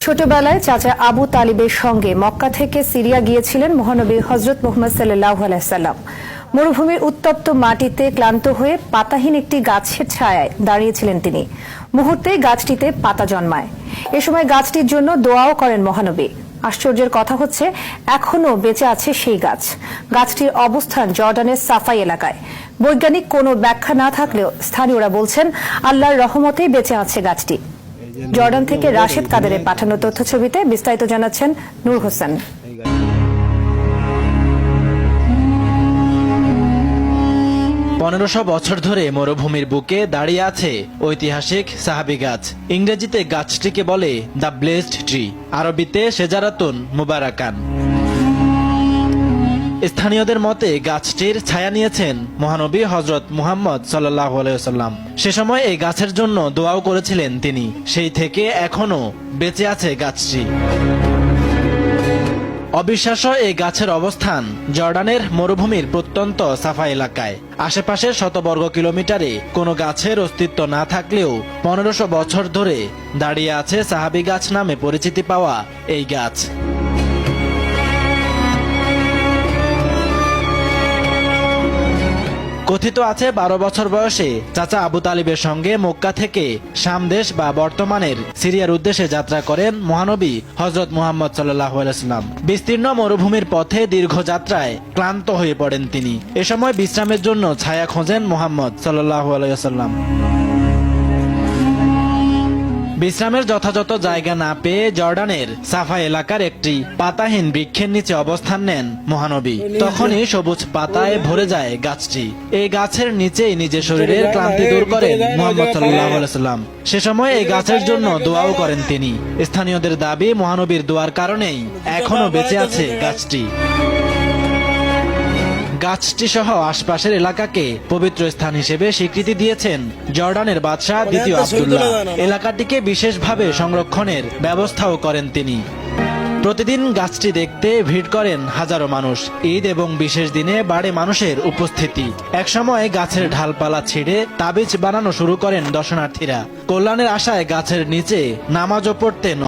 ছোটবেলায় চাচা আবু তালিবের সঙ্গে মক্কা থেকে সিরিয়া গিয়েছিলেন মহানবী হযরত মুহাম্মদ সাল্লাল্লাহু আলাইহি সাল্লাম। মরুভূমির উত্তপ্ত মাটিতে ক্লান্ত হয়ে পাতাহীন একটি গাছের ছায়ায় দাঁড়িয়েছিলেন তিনি। মুহূর্তেই গাছটিতে পাতা জন্মায়। এ সময় গাছটির জন্য দোয়াও করেন মহানবী। আশ্চর্যের কথা হচ্ছে, এখনো বেঁচে আছে সেই গাছ। গাছটির অবস্থান জর্ডানের সাফাই এলাকায়। বৈজ্ঞানিক কোনো ব্যাখ্যা না থাকলেও স্থানীয়রা বলছেন আল্লাহর রহমতেই বেঁচে আছে গাছটি। জর্ডান থেকে রাশেদ কাদেরের পাঠানো তথ্যছবিতে বিস্তারিত জানাচ্ছেন নূর হোসেন। 1500 বছর ধরে মরুভূমির বুকে দাঁড়িয়ে আছে ঐতিহাসিক সাহাবি গাছ। ইংরেজিতে গাছটিকে বলে দ্য ব্লেসড ট্রি, আরবিতে শেজারাতুন মুবারাকান। স্থানীয়দের মতে গাছটির ছায়া নিয়েছেন মহানবী হযরত মুহাম্মদ সাল্লাল্লাহু আলাইহি ওয়াসাল্লাম। সে সময় এই গাছের জন্য দোয়াও করেছিলেন তিনি। সেই থেকে এখনো বেঁচে আছে গাছটি। অবিশ্বাস্য এই গাছের অবস্থান জর্ডানের মরুভূমির প্রত্যন্ত সাফা এলাকায়। আশেপাশের শতবর্গ কিলোমিটারে কোনো গাছের অস্তিত্ব না থাকলেও 1500 বছর ধরে দাঁড়িয়ে আছে সাহাবি গাছ নামে পরিচিতি পাওয়া এই গাছ। কথিত আছে 12 বছর বয়সে চাচা আবু তালিবের সঙ্গে মক্কা থেকে শাম দেশ বা বর্তমানের সিরিয়ার উদ্দেশ্যে যাত্রা করেন মহানবী হযরত মুহাম্মদ সাল্লাল্লাহু আলাইহি ওয়াসাল্লাম। বিস্তীর্ণ মরুভূমির পথে দীর্ঘ যাত্রায় ক্লান্ত হয়ে পড়েন তিনি। এ সময় বিশ্রামের জন্য ছায়া খোঁজেন মুহাম্মদ সাল্লাল্লাহু আলাইহি ওয়াসাল্লাম। বিশ্রামের যথাযথ জায়গা না পেয়ে জর্ডানের সাফা এলাকার একটি পাতাহীন বৃক্ষের নিচে অবস্থান নেন মহানবী। তখনই সবুজ পাতায় ভরে যায় গাছটি। এই গাছের নিচেই নিজের শরীরের ক্লান্তি দূর করেন মুহাম্মদ সাল্লাল্লাহু আলাইহি ওয়াসাল্লাম। সে সময় এই গাছের জন্য দোয়াও করেন তিনি। স্থানীয়দের দাবি, মহানবীর দোয়ার কারণেই এখনো বেঁচে আছে গাছটি। গাছটি সহ আশপাশের এলাকাকে পবিত্র স্থান হিসেবে স্বীকৃতি দিয়েছেন জর্ডানের বাদশাহ দ্বিতীয় আব্দুল্লাহ। এলাকাটিকে বিশেষভাবে সংরক্ষণের ব্যবস্থাও করেন তিনি। প্রতিদিন গাছটি দেখতে ভিড় করেন হাজারো মানুষ। ঈদ এবং বিশেষ দিনে বাড়ে মানুষের উপস্থিতি। একসময় গাছের ঢালপালা ছিঁড়ে তাবিজ বানানো শুরু করেন দর্শনার্থীরা। কল্যাণের আশায় গাছের নিচে নামাজও পড়তেন